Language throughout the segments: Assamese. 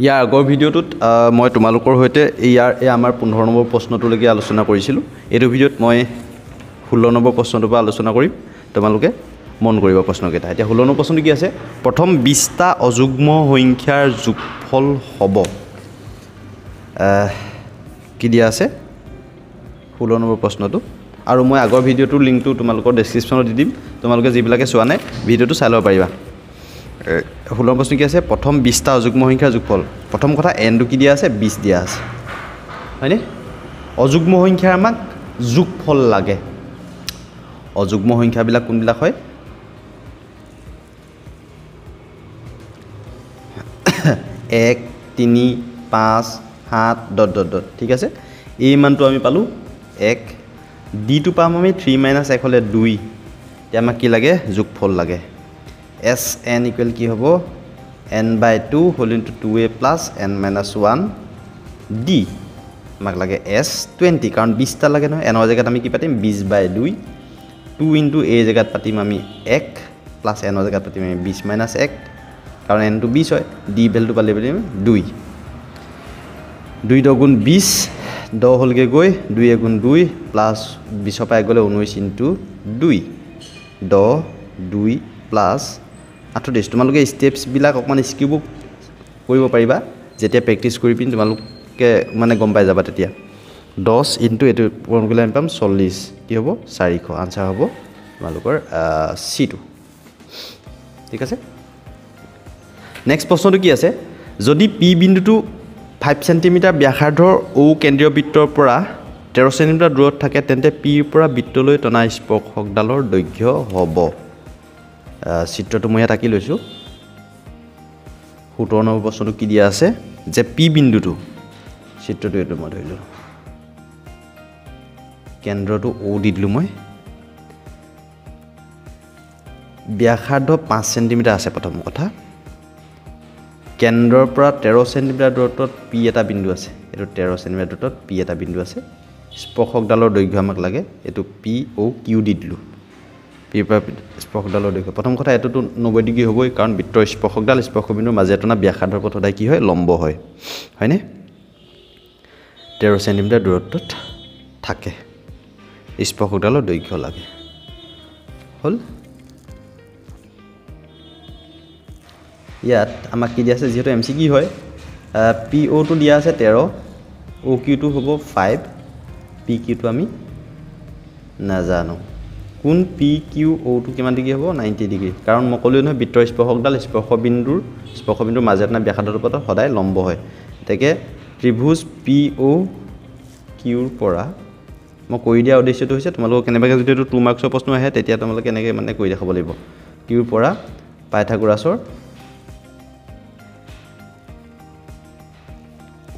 ইয়াৰ আগৰ ভিডিঅ'টোত মই তোমালোকৰ সৈতে আমাৰ 15 নম্বৰ প্ৰশ্নটোলৈকে আলোচনা কৰিছিলোঁ। এইটো ভিডিঅ'ত মই 16 নম্বৰ প্ৰশ্নটোৰ পৰা আলোচনা কৰিম। তোমালোকে মন কৰিব প্ৰশ্নকেইটা। এতিয়া 16 নম্বৰ প্ৰশ্নটো কি আছে? প্ৰথম 20টা অযুগ্ম সংখ্যাৰ যোগফল হ'ব। কি দিয়া আছে 16 নম্বৰ প্ৰশ্নটো। আৰু মই আগৰ ভিডিঅ'টোৰ লিংকটো তোমালোকৰ ডেছক্ৰিপশ্যনত দি দিম। তোমালোকে যিবিলাকে চোৱা নাই ভিডিঅ'টো চাই ল'ব পাৰিবা। 16 প্ৰশ্ন কি আছে? প্ৰথম 20টা অযুগ্ম সংখ্যাৰ যোগফল। প্ৰথম কথা এনটো কি দিয়া আছে? 20 দিয়া আছে, হয়নে? অযুগ্ম সংখ্যাৰ আমাক যোগফল লাগে। অযুগ্ম সংখ্যাবিলাক কোনবিলাক হয়? 1 3 5 7 ... ঠিক আছে। এই মানটো আমি পালোঁ 1, ডিটো পাম আমি 3 - 1 হ'লে 2। এতিয়া আমাক কি লাগে? যোগফল লাগে। এছ এন ইকুৱেল কি হ'ব? n/2 whole into 2a plus n - 1 d. আমাক লাগে S20, কাৰণ 20টা লাগে নহয়। এনৰ জেগাত আমি কি পাতিম? 20/2। 2 ইনটু a জেগাত পাতিম আমি 1 প্লাছ এনৰ জেগাত পাতিম আমি 20 - 1, কাৰণ nটো 20 হয়। ডি ভেলটো পালে পাতিম 2। 2 × 20, 10 হ'লগৈ গৈ 2 × 2 প্লাছ 20 পৰা গ'লে 19 ইনটু 2, 10 2 প্লাছ 38। তোমালোকে ষ্টেপছবিলাক অকণমান স্কিপ কৰিব পাৰিবা যেতিয়া প্ৰেক্টিছ কৰি পিনি তোমালোকে মানে গম পাই যাবা। তেতিয়া 10 ইনটু এইটো পূৰণ কৰিলে আমি পাম 40। কি হ'ব? 400। আনচাৰ হ'ব তোমালোকৰ C2। ঠিক আছে। নেক্সট প্ৰশ্নটো কি আছে? যদি পি বিন্দুটো 5 চেণ্টিমিটাৰ ব্যাসাৰ্ধৰ ঔ কেন্দ্ৰীয় বৃত্তৰ পৰা 13 চেণ্টিমিটাৰ দূৰত থাকে, তেন্তে পিৰ পৰা বৃত্তলৈ টনা স্পৰ্শকডালৰ দৈৰ্ঘ্য হ'ব। চিত্ৰটো মই ইয়াত আঁকি লৈছোঁ। 17 নম্বৰ প্ৰশ্নটো কি দিয়া আছে? যে পি বিন্দুটো, চিত্ৰটো এইটো মই ধৰিলোঁ, কেন্দ্ৰটো ও দি দিলোঁ মই। ব্যাসাৰ্ধ 5 চেণ্টিমিটাৰ আছে। প্ৰথম কথা, কেন্দ্ৰৰ পৰা 13 চেণ্টিমিটাৰ দূৰত্বত পি এটা বিন্দু আছে। এইটো 13 চেণ্টিমিটাৰ দূৰত্বত পি এটা বিন্দু আছে। স্পৰ্শকডালৰ দৈৰ্ঘ্য আমাক লাগে। এইটো পি অ' কিউ দি দিলোঁ। পিৰ পৰা স্পৰ্শকডালৰ দৈৰ্ঘ্য। প্ৰথম কথা, এইটোতো 90 ডিগ্ৰী হ'বই, কাৰণ বৃত্তৰ স্পৰ্শকডাল স্পৰ্শবিন্দুৰ মাজে টনা ব্যাসাৰ্ধৰ পথ সদায় কি হয়? লম্ব হয়, হয়নে? 13 চেণ্টিমিটাৰ দূৰত্বত থাকে। স্পৰ্শকডালৰ দৈৰ্ঘ্য লাগে। হ'ল? ইয়াত আমাক কি দিয়া আছে? যিহেতু এম চি কি হয়, পি অ'টো দিয়া আছে 13, অ' কিউটো হ'ব 5, পি কিউটো আমি নাজানো। কোন পি কিউ অ'টো কিমান ডিগ্ৰী হ'ব? 90 ডিগ্ৰী, কাৰণ মই ক'লোৱে নহয় বৃত্তৰ স্পৰ্শকডাল স্পৰ্শবিন্দুৰ মাজে টনা ব্যাসাৰ্ধৰ পথত সদায় লম্ব হয়। গতিকে ত্ৰিভুজ পি অ' কিউৰ পৰা মই কৰি দিয়া উদ্দেশ্যটো হৈছে তোমালোকক কেনেবাকৈ যদি এইটো 2 মাৰ্কছৰ প্ৰশ্ন আহে তেতিয়া তোমালোকে এনেকৈ মানে কৰি দেখাব লাগিব। কিউৰ পৰা পাইথাগোৰাছৰ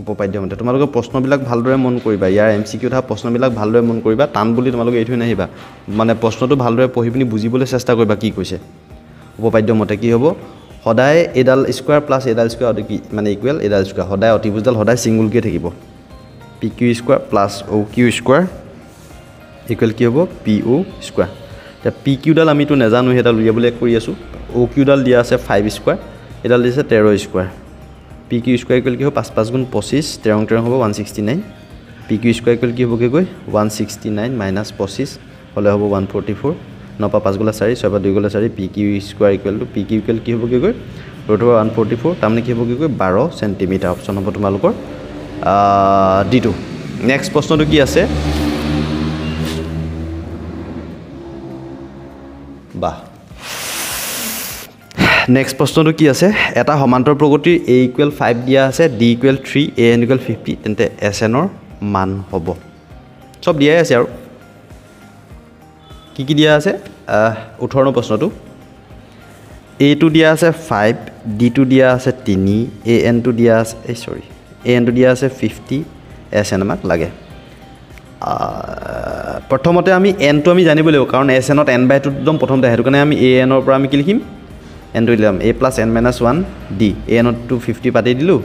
উপপাদ্য মতে তোমালোকে প্ৰশ্নবিলাক ভালদৰে মন কৰিবা। ইয়াৰ এম চি কিউ থকা প্ৰশ্নবিলাক ভালদৰে মন কৰিবা। টান বুলি তোমালোকে এৰি থৈ নাহিবা। মানে প্ৰশ্নটো ভালদৰে পঢ়ি পিনি বুজিবলৈ চেষ্টা কৰিবা কি কৈছে। উপপাদ্য মতে কি হ'ব? সদায় এডাল স্কুৱাৰ প্লাছ এডাল স্কুৱাৰ কি মানে ইকুৱেল এডাল স্কুৱাৰ। সদায় অতিভুজডাল সদায় ছিংগুলকৈ থাকিব। পি কিউ স্কুৱাৰ প্লাছ অ' কিউ স্কুৱাৰ ইকুৱেল কি হ'ব? পি অ' স্কুৱাৰ। এতিয়া পি কিউডাল আমিতো নাজানো, সেইডাল উলিয়াবলৈ কৰি আছোঁ। অ' কিউডাল দিয়া আছে 5 স্কুৱাৰ, এডাল দিছে 13 square. P Q square equal কি হ'ব? 5 × 5 = 25, 13 × 13 হ'ব 169। পি কিউ স্কুৱাৰ ইকুৱেল কি হ'বগৈ গৈ? 169 - 25 হ'লে হ'ব 144। 9 পৰা 5 গ'লে 4, 6 পৰা 2 গ'লে 4। P Q square equal to P Q equal কি হ'বগৈ গৈ? √144, তাৰমানে কি হ'বগৈ গৈ? 12 চেণ্টিমিটাৰ। অপশ্যন হ'ব তোমালোকৰ ডিটো। নেক্সট প্ৰশ্নটো কি আছে? বাহ, নেক্সট প্ৰশ্নটো কি আছে? এটা সমান্তৰ প্ৰগতিৰ a = 5 দিয়া আছে, d = 3, an = 50, তেন্তে SN ৰ মান হ'ব। চব দিয়াই আছে আৰু কি কি দিয়া আছে? 18 নম্বৰ প্ৰশ্নটো এটো দিয়া আছে 5, ডিটো দিয়া আছে 3, anটো দিয়া আছে anটো দিয়া আছে 50, SN আমাক লাগে। প্ৰথমতে আমি nটো আমি জানিব লাগিব, কাৰণ SNত n/2 একদম প্ৰথমতে, সেইটো কাৰণে আমি anৰ পৰা আমি কি লিখিম? nটো দিলাম a + n - 1 d। anটো 50 পাতি দিলোঁ,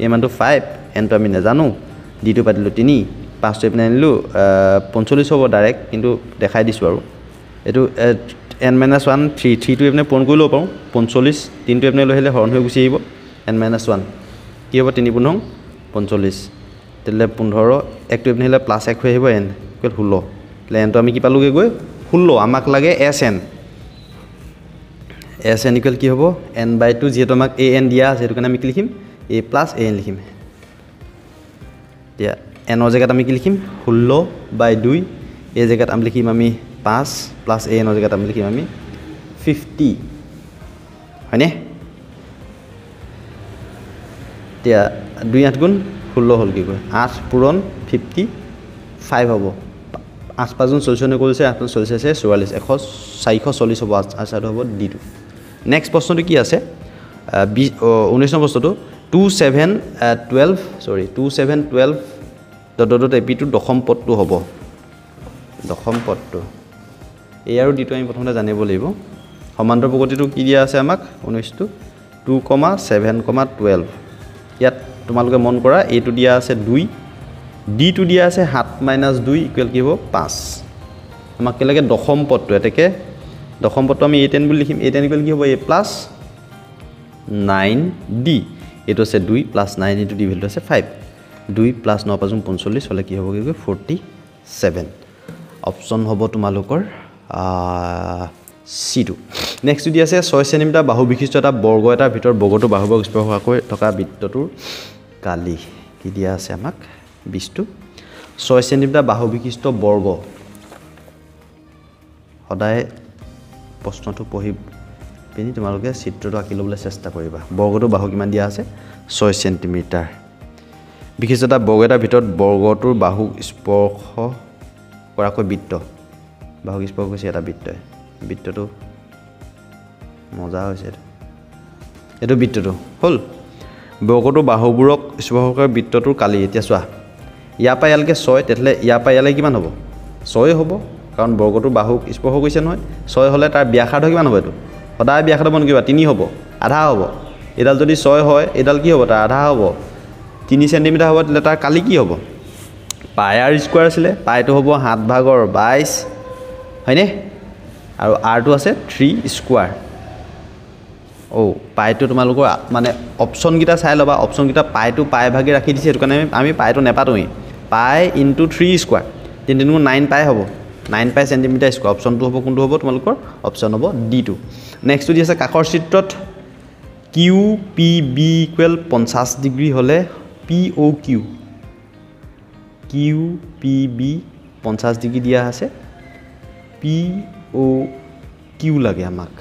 a মানটো 5, nটো আমি নাজানো, ডিটো পাতিলোঁ 3, 5টো এইপিনে আনিলোঁ 45 হ'ব ডাইৰেক্ট, কিন্তু দেখাই দিছোঁ আৰু এইটো n - 1 3টো এইপিনে পূৰণ কৰি ল'ব পাৰোঁ 45, 3টো এইপিনে লৈ আহিলে হৰণ হৈ গুচি আহিব n - 1 কি হ'ব 3 × 45 তেতিয়াহ'লে 15 একটো ইপিনে আহিলে প্লাছ 1 হৈ আহিব n ইকুৱেল 16 তেতিয়াহ'লে nটো আমি কি পালোগৈ গৈ 16 আমাক লাগে sn sn ইকুৱেল কি হ'ব n/2 যিহেতু আমাক an দিয়া আছে সেইটো কাৰণে আমি কি লিখিম a + an লিখিম এতিয়া n ৰ জেগাত আমি কি লিখিম 16/2 এই জেগাত আমি লিখিম আমি 5 + an ৰ জেগাত আমি লিখিম আমি 50 হয়নে এতিয়া 2 8 গুণ 16 হ'ল কি কয় 8 পূৰণ 55 হ'ব 8 5 গুণ 44 কৰিছে 8 44 আছে 44 440 হ'ব আনসাৰটো হ'ব d2 নেক্সট প্ৰশ্নটো কি আছে 19 নম্বৰ প্ৰশ্নটো 2712 ডট এপিটো দশম পদটো হ'ব দশম পদটো এই আৰু d2 আমি প্ৰথমতে জানিব লাগিব সমান্তৰ প্ৰগতিটো কি দিয়া আছে আমাক 19 টো 2,7,12 ইয়াত তোমালোকে মন কৰা এইটো দিয়া আছে 2 d2 দিয়া আছে 7 - 2 ইকুৱেল কি হ'ব 5 আমাক কি লাগে দশম পদটো এতেকে দশম পদটো আমি a10 বুলি লিখিম a10 ইকুৱেল কি হ'ব a + 9d এইটো আছে 2 + 9 * d ভ্যালু আছে 5 2 + 9 + 45 হলে কি হ'ব কি 47 অপচন হ'ব তোমালোকৰ C2 নেক্সট দি আছে 6 সেমি বাহু বিশিষ্ট এটা বৰ্গ এটাৰ ভিতৰত বৰ্গটো বাহুক স্পৰ্শ কৰি থকা বৃত্তটোৰ কালি কি দিয়া আছে আমাক 20 টো 6 সেমি বাহু বিশিষ্ট বৰ্গ সদায় প্ৰশ্নটো পঢ়ি পিনি তোমালোকে চিত্ৰটো আঁকি ল'বলৈ চেষ্টা কৰিবা বৰ্গটো বাহু কিমান দিয়া আছে 6 সেমি বিশিষ্ট এটা বৰ্গ এটাৰ ভিতৰত বৰ্গটোৰ বাহু স্পৰ্শ কৰাকৈ বৃত্ত বাহুক স্পৰ্শ কৰিছে এটা বৃত্তই বৃত্তটো মজা হৈছে এইটো বৃত্তটো হ'ল বৰ্গটোৰ বাহুবোৰক স্পৰ্শ কৰা বৃত্তটোৰ কালি এতিয়া চোৱা ইয়াৰ পৰা ইয়ালৈকে 6 তেতিয়াহ'লে ইয়াৰ পৰা ইয়ালৈ কিমান হ'ব 6 হ'ব কাৰণ বৰ্গটোৰ বাহুক স্পৰ্শ কৰিছে নহয় 6 হ'লে তাৰ ব্যাসাৰ্ধ কিমান হ'ব এইটো সদায় ব্যাসাৰ্ধ মন কৰিবা 3 হ'ব আধা হ'ব এডাল যদি 6 হয় এডাল কি হ'ব তাৰ আধা হ'ব 3 সেমি হ'ব তেতিয়াহ'লে তাৰ কালি কি হ'ব পাই r স্কয়াৰ আছিলে পাইটো হ'ব 7/22 হয়নে আৰু rটো আছে 3 স্কয়াৰ পাইটো তোমালোকৰ মানে অপচন কিটা চাই লবা অপচন কিটা পাইটো পাই ভাগে ৰাখি দিছে এটো কাৰণে আমি পাইটো নেপাতোই পাই * 3 স্কয়াৰ 3 * 9 পাই হ'ব 9 পাই সেন্টিমিটাৰ স্কয়াৰ অপচনটো হ'ব কোনটো হ'ব তোমালোকৰ অপচন হ'ব d2 নেক্সট দি আছে কাষৰ চিত্ৰত QPB = 50 ডিগ্ৰী হলে QPB 50 ডিগ্ৰী দিয়া আছে POQ লাগে আমাক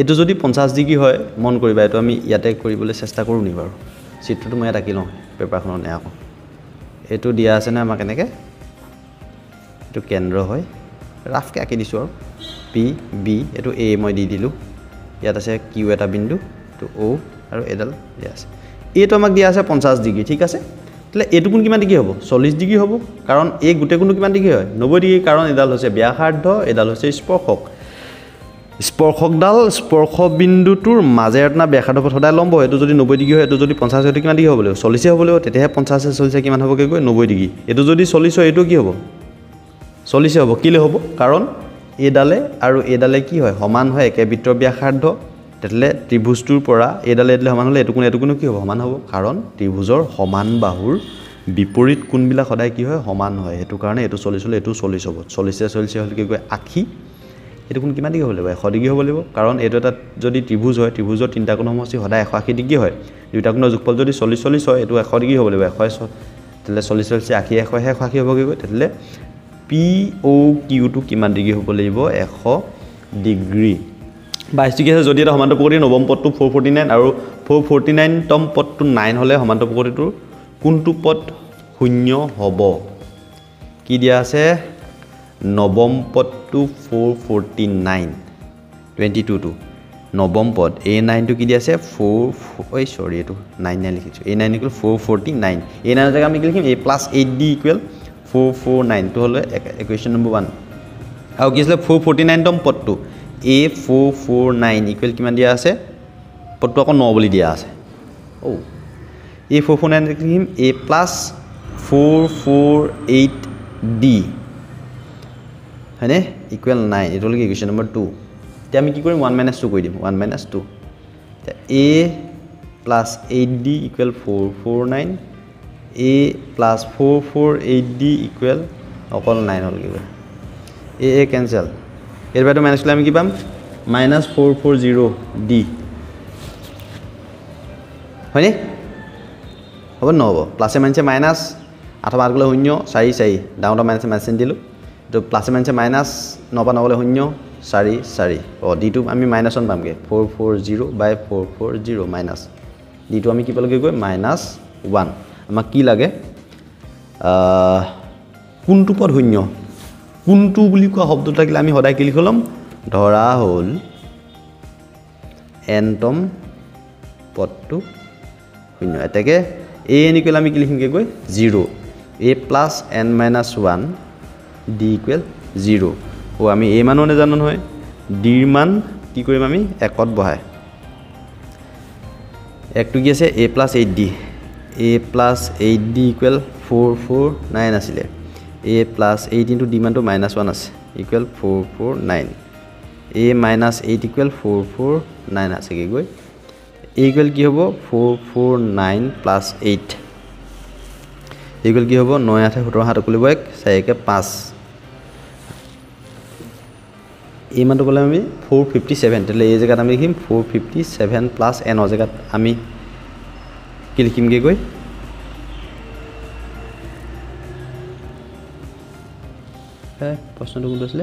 এটো যদি 50 ডিগ্ৰী হয় মন কৰিবা এটো আমি ইয়াতে কৰিবলৈ চেষ্টা কৰো নি বাৰু চিত্ৰটো মই আঁকি লওঁ পেপাৰখনত নে আকৌ এটো দিয়া আছে না আমাক এনেকে এটো কেন্দ্ৰ হয় ৰাফকে আঁকি দিছো আৰু PB এটো A মই দি দিলো ইয়াত আছে Q এটা বিন্দু তো O আৰু এডাল দিয়া আছে এটো আমাক দিয়া আছে 50 ডিগ্ৰী ঠিক আছে তাহলে এটো কোন কিমান ডিগ্ৰী হ'ব 40 ডিগ্ৰী হ'ব কাৰণ এই গুটে কোনটো কিমান ডিগ্ৰী হয় 90 ডিগ্ৰী কাৰণ এডাল হৈছে ব্যাসাৰ্ধ এডাল হৈছে স্পৰ্শক স্পৰ্শকডাল স্পৰ্শ বিন্দুটোৰ মাজেৰত না ব্যাসাৰ্ধ পথ সদায় লম্ব এটো যদি 90 ডিগ্ৰী হয় এটো যদি 50 হয় কিমান ডিগ্ৰী হ'ব লাগিব 40 হ'ব লাগিব তেতিয়াহে 50 40 কিমান হ'ব গৈ 90 ডিগ্ৰী এটো যদি 40 হয় এটো কি হ'ব 40 হ'ব কিলে হ'ব কাৰণ এডালে আৰু এডালে কি হয় সমান হয় একে বৃত্তৰ ব্যাসাৰ্ধ তেতলে ত্ৰিভুজটোৰ পৰা এডালে এডালে সমান হলে এটো কোন কি হ'ব সমান হ'ব কাৰণ ত্ৰিভুজৰ সমান বাহুৰ বিপৰীত কোণবিলাক সদায় কি হয় সমান হয় হেতু কাৰণে এটো 40 হলে এটো 40 হ'ব 40 হলে কি কয় আখি এটো কোন কিমান ডিগ্ৰী হ'ব লাগিব 100 ডিগ্ৰী হ'ব লাগিব কাৰণ এটো এটা যদি ত্ৰিভুজ হয় ত্ৰিভুজৰ তিনটা কোণ সমষ্টি সদায় 180 ডিগ্ৰী হয় দুইটা কোণৰ যোগফল যদি 40 হয় এটো 100 ডিগ্ৰী হ'ব লাগিব 100 তেলে 40 আখি 180 হ'ব গৈ তেলে POQ টো কিমান ডিগ্ৰী হ'ব লাগিব 100 ডিগ্ৰী 22 ডিগ্ৰী আছে যদি এটা সমান্তৰ প্ৰকৃতিৰ নৱম পদটো 449 আৰু 449 তম পদটো 9 হলে সমান্তৰ প্ৰকৃতিৰ কোনটো পদ শূন্য হ'ব কি দিয়া আছে নৱম পদটো 449 22 টো নৱম পদ A9 টো কি দিয়া আছে 4 এটো 99 লিখিছো A9 = 449 A9 ৰ জেগা আমি কি লিখিম A + 8D = 449 টো হলে ইকুৱেশ্যন নম্বৰ 1 আৰু কি আছে 449 তম পদটো A449 ইকুৱেল কিমান দিয়া আছে পদটো আকৌ 9 বুলি দিয়া আছে A449 লিখিম A + 448D হয়নে ইকুৱেল 9 এইটো হ'ল ইকুৱেশ্যন নম্বৰ 2 এতিয়া আমি কি কৰিম 1 - 2 কৰি দিম 1 - 2 a plus 8d equal 449 a plus 448d equal অকল 9 হ'ল কি a cancel এর বাইরে মাইনাস করলে আমি কি পাম -440d হয়নি হ'ব নহ'ব প্লাসে মাইনাসে মাইনাস অথবা আর গলে 0 4 4 ডাউনটা মাইনাসে মাইনাস দিলো তো প্লাসে মাইনাসে মাইনাস 9 পা নগলে 0 4 4 ও d2 আমি মাইনাস 1 পামগে 440/440 মাইনাস d2 আমি কি পালগে গৈ -1 আমাক কি লাগে কোনটো পদ 0 কোনটো বুলি কোৱা শব্দ থাকিলে আমি সদায় কি লিখলম ধৰা হল এনটম পদটো 0 এটাকে a n ইকুৱেল আমি কি লিখিমগে গৈ 0 a plus n minus 1 d equal 0 ও আমি a মানো নে জানো নহয় d ৰ মান কি কৰিম আমি একত বহাই একটো কি আছে a plus 8d a plus 8d equal 449 আছিলে a plus 8 into d মানটো -1 আছে equal 449 a minus 8 equal 449 আছে কি গৈ a equal কি হ'ব 449 plus 8 equal কি হ'ব 9 8 17 হাত কলিব 1 4 কে 5 এই মানটো বলে আমি 457 তেলে এই জায়গাত আমি লিখিম 457 plus n ৰ জায়গাত আমি কি লিখিম গে গৈ প্রশ্নটো কোনটো আছিল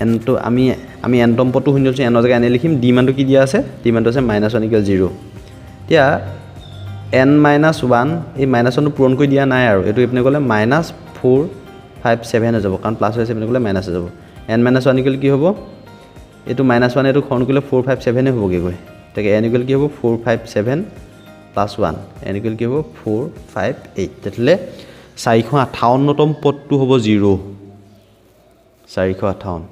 n তো আমি এনটম পদটো শূন্য আছে n ৰ জায়গাত n লিখিম d মানটো কি দিয়া আছে d মানটো আছে -1 = 0 তিয়া n - 1 এই -1 টো পূৰণ কৰি দিয়া নাই আৰু এটো ইপনে গলে -457 হৈ যাব কাৰণ প্লাস হৈ আছে ইপনে গলে মাইনাস হৈ যাব n - 1 ইকুৱেল কি হ'ব এটো -1 এটো খন কৰিলে 457 এ হ'বগে গৈ তাকে n ইকুৱেল কি হ'ব 457 plus 1 n equal কি হ'ব 458 তেতলে 458 তম পদটো হ'ব 0 458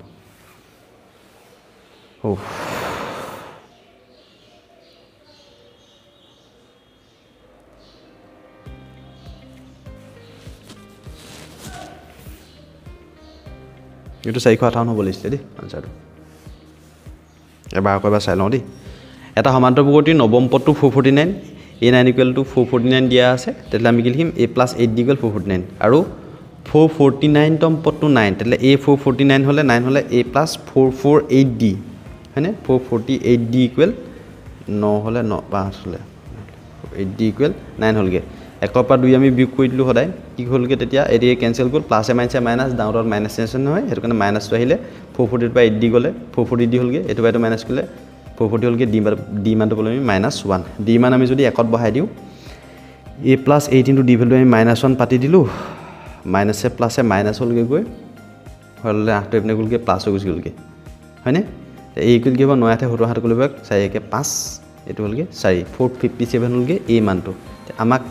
ও এটো 458 হ'ব লিছিলে দেই আনসাৰটো এবাৰ কয়বা চাই লওঁ দেই এটা সমান্তৰবৰ্তী নৱম পদটো 449 a9 equal to 449 দিয়া আছে তেতলে আমি কি লিখিম a plus 8d equal 449 আৰু 449 তম পদটো 9 তেতলে a 449 হলে 9 হলে a plus 448d হয়নে 448d equal 9 হলে 9 5 হলে 8d equal 9 হলগে একৰ পৰা 2 আমি বিয়োগ কৰি দিলো সদায় কি হলগে তেতিয়া এৰিয়ে কেনসেল গল প্লাসে মাইনাসে মাইনাস ডাউনৰ মাইনাস চেঞ্চন নহয় হেতু কাৰণে মাইনাস টো আহিলে 448 by 8d গলে 440d হলগে এটো বাইটো মাইনাস কৰিলে 440 হলগে d মানটো বলে আমি -1 d মান আমি যদি একত বহাই দিও a plus 8 into d value আমি -1 পাতি দিলো মাইনাসে প্লাসে মাইনাস হলগে গৈ হলে 8 ইপনে গলগে প্লাস হৈ গলগে হয়নে a ইকুৱেল কি হ'ব 9 8 17 হাত কলিব 4 কে 5 এটো হলগে 4 457 হলগে a মানটো আমাক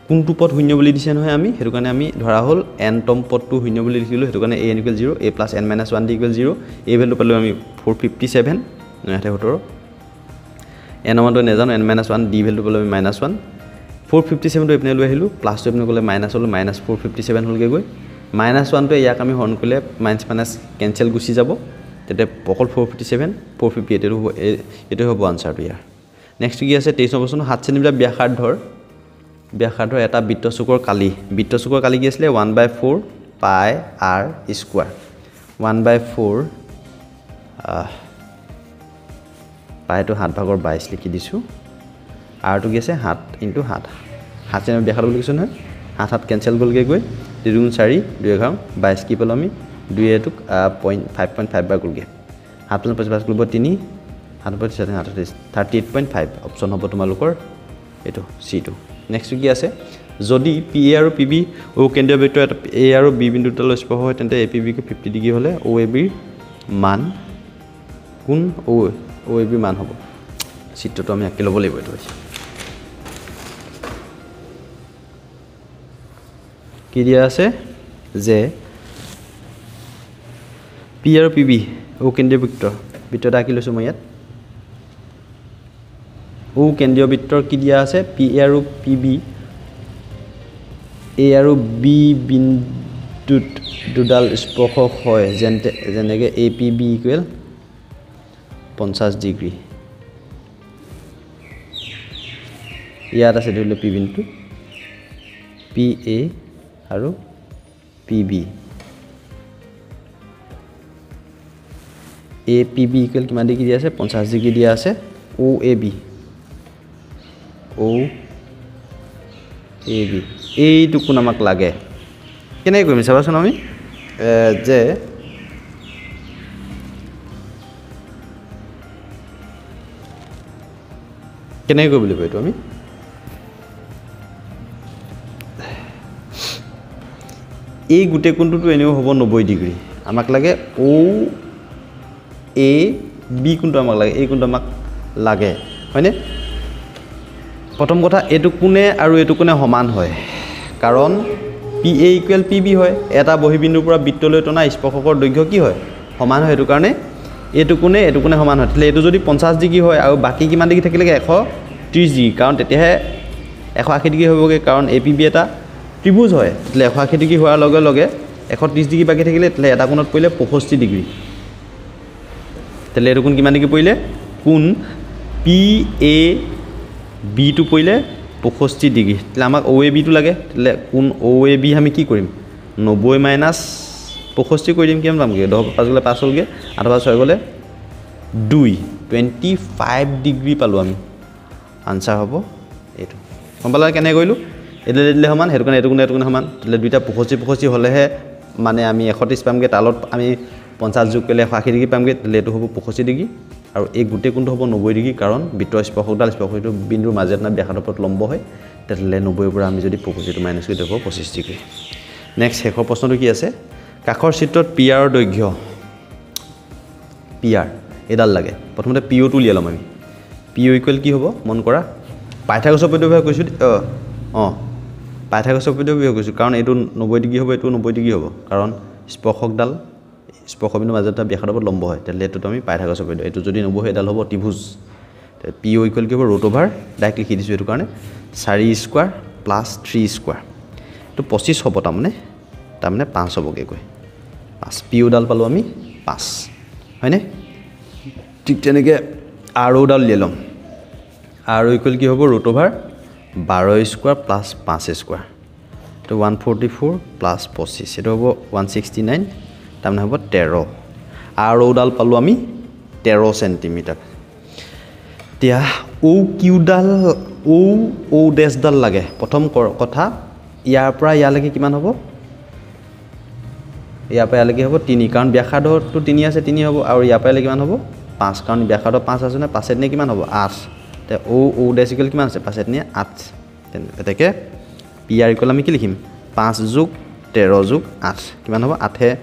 কোনটো পদ শূন্য বুলি দিছে নহয় আমি হেতু কাৰণে আমি ধৰা হল n তম পদটো শূন্য বুলি লিখিলো হেতু কাৰণে a n equal 0 a plus n minus 1 d equal 0 a value পালো আমি 457 9 8 17 n মানটো নেজানো n minus 1 d ভ্যালু পালো আমি -1 457 টো ইপনে লৈ আহিলো প্লাস টো ইপনে গলে মাইনাস হলো -457 হলগে গৈ -1 টো ইয়াক আমি হৰণ কৰিলে মাইনাস কেনসেল গুছি যাব তেতে পকল 457 458 এটো হ'ব আনসাৰটো ইয়াৰ নেক্সট কি আছে 23 নম্বৰ প্ৰশ্ন 7 সেন্টিমিটাৰ ব্যাসাৰ্ধৰ এটা বৃত্তচুকৰ কালি কি আছিল 1/4 পাই r স্কয়াৰ 1/4 পাইটো 7 ভাগৰ 22 লিখি দিছো r টো কি আছে 7 * 7 7 সেন্টিমিটাৰ ব্যাসাৰ্ধ বুলি কৈছো নহয় 7 7 কেনসেল গলগে গৈ 2 * 4 2 11 22 কি পালো আমি 2 এটো 5.5 বাৰ গলগে 7 + 5 গলব 3 7 + 7 38.5 অপচন হ'ব তোমালোকৰ এটো C2 নেক্সট কি আছে যদি PA আৰু PB ও কেন্দ্ৰীয় বৃত্ত এটা A আৰু B বিন্দুত স্পৰ্শ হয় তেন্তে APB কে 50 ডিগ্ৰী হলে OAB মান কোন OAB মান হ'ব চিত্ৰটো আমি আঁকি ল'ব লাগিব এটো কি দিয়া আছে যে P আৰু PB ও কেন্দ্ৰীয় বৃত্তটা আঁকি লৈছো মই ইয়াত ও কেন্দ্ৰীয় বৃত্তৰ কি দিয়া আছে পি এ আৰু পি বি এ আৰু বি বিন্দুত দুডাল স্পৰ্শক হয় যেনেকৈ A P B equal 50 degree ইয়াত আছে ধৰি লওক পি বিন্দু পি এ আৰু P B A P B equal কিমান ডিগ্ৰী দিয়া আছে 50 ডিগ্ৰী দিয়া আছে ও এ বি এইটো কোন আমাক লাগে কেনেকৈ কৰিম চাবাচোন আমি যে কেনেকৈ কৰিব লাগিব এইটো আমি এই গোটেই কোণটোতো এনেও হ'ব 90 ডিগ্ৰী আমাক লাগে ও এ বি কোণটো আমাক লাগে এই কোণটো আমাক লাগে হয়নে প্ৰথম কথা এইটো কোণে আৰু এইটো কোণে সমান হয় কাৰণ P A equal P B হয় এটা বহিবিন্দুৰ পৰা বৃত্তলৈ টনা স্পৰ্শকৰ দৈৰ্ঘ্য কি হয় সমান হয় এইটো কাৰণে এইটো কোণে সমান হয় তেতিয়াহ'লে এইটো যদি 50 ডিগ্ৰী হয় আৰু বাকী কিমান ডিগ্ৰী থাকিলে 130 ডিগ্ৰী কাৰণ তেতিয়াহে 180 ডিগ্ৰী হ'বগৈ কাৰণ এ পি বি এটা ত্ৰিভুজ হয় তেতিয়াহ'লে 180 ডিগ্ৰী হোৱাৰ লগে লগে 130 ডিগ্ৰী বাকী থাকিলে তেতিয়াহ'লে এটা কোণত পৰিলে 65 ডিগ্ৰী তেতিয়াহ'লে এইটো কোণ কিমান ডিগ্ৰী পৰিলে কোণ পি এ বিটো পৰিলে 65 ডিগ্ৰী তেতিয়াহ'লে আমাক অ' এ বিটো লাগে তেতিয়াহ'লে কোণ অ' এ বি আমি কি কৰিম 90 মাইনাছ 65 কৰি দিম কিমান পামগৈ 10 5 গ'লে 5 হ'লগৈ 8 5 6 গ'লে 25 ডিগ্ৰী পালোঁ আমি আনচাৰ হ'ব এইটো গম পালা কেনেকৈ কৰিলোঁ এইটো দিলে সমান সেইটো কাৰণে এইটো কোণে সমান তেতিয়াহ'লে দুইটা 65 হ'লেহে মানে আমি 130 পামগৈ তালত আমি 50 যোগ কৰিলে 180 ডিগ্ৰী পামগৈ তেতিয়াহ'লে এইটো হ'ব 65 ডিগ্ৰী আৰু এই গোটেই কোণটো হ'ব 90 ডিগ্ৰী কাৰণ বৃত্তৰ স্পৰ্শকডাল স্পৰ্শটো বিন্দুৰ মাজত না ব্যাসাৰ্ধৰ ওপৰত লম্ব হয় তেতিয়াহ'লে 90ৰ পৰা আমি যদি 65টো মাইনাছ কৰি দিব 25 ডিগ্ৰী নেক্সট শেষৰ প্ৰশ্নটো কি আছে কাষৰ চিত্ৰত পি আৰৰ দৈৰ্ঘ্য পি আৰ এইডাল লাগে প্ৰথমতে পি অ'টো উলিয়াই ল'ম আমি পি অ' ইকুৱেল কি হ'ব মন কৰা পাইথাগোৰাছৰ পদ্ধতি ব্যৱহাৰ কৰিছোঁ পাইথাগোৰাছৰ পদ্ধতি ব্যৱহাৰ কৰিছোঁ কাৰণ এইটো 90 ডিগ্ৰী হ'ব এইটো 90 ডিগ্ৰী হ'ব কাৰণ স্পৰ্শকডাল স্পৰ্শবিন্দুৰ মাজত এটা ব্যাসাৰ্ধৰ ওপৰত লম্ব হয় তেতিয়াহ'লে এইটোতো আমি পাইথাগোৰাছৰ পদ্ধতি এইটো যদি 90 হয় এডাল হ'ব ত্ৰিভুজ পি অ' ইকুৱেল কি হ'ব ৰুট অভাৰ ডাইৰেক্ট লিখি দিছোঁ এইটো কাৰণে 4 স্কোৱাৰ প্লাছ 3 স্কোৱাৰ এইটো 25 হ'ব তাৰমানে 5 হ'বগৈ গৈ 5 পি অ'ডাল পালোঁ আমি 5 হয়নে ঠিক তেনেকৈ আৰ অ'ডাল উলিয়াই ল'ম আৰ অ' ইকুৱেল কি হ'ব root over 12 square plus 5 square এইটো 144 প্লাছ 25 এইটো হ'ব 169 তাৰমানে হ'ব 13 আৰ অ'ডাল পালোঁ আমি 13 চেণ্টিমিটাৰ এতিয়া কিউডাল ডেছডাল লাগে প্ৰথম কথা ইয়াৰ পৰা ইয়ালৈকে কিমান হ'ব ইয়াৰ পৰা ইয়ালৈকে হ'ব 3 কাৰণ ব্যাসাৰ্ধটো 3 আছে 3 হ'ব আৰু ইয়াৰ পৰা ইয়ালৈ কিমান হ'ব 5 কাৰণ ব্যাসাৰ্ধ 5 আছে নে 5 নে কিমান হ'ব 8 তে ডেছ ইকুৱেল কিমান আছে 5 নে 8 তেনেকৈ পি আৰ ইকুৱেল আমি কি লিখিম 5 যোগ 13 যোগ 8 কিমান হ'ব 8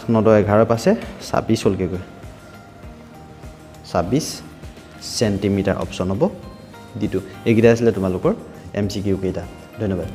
9 10 11 পাছে 26 হ'লগৈ গৈ 26 চেণ্টিমিটাৰ অপশ্যন হ'ব ডিটো এইকেইটা আছিলে তোমালোকৰ MCQ কেইটা ধন্যবাদ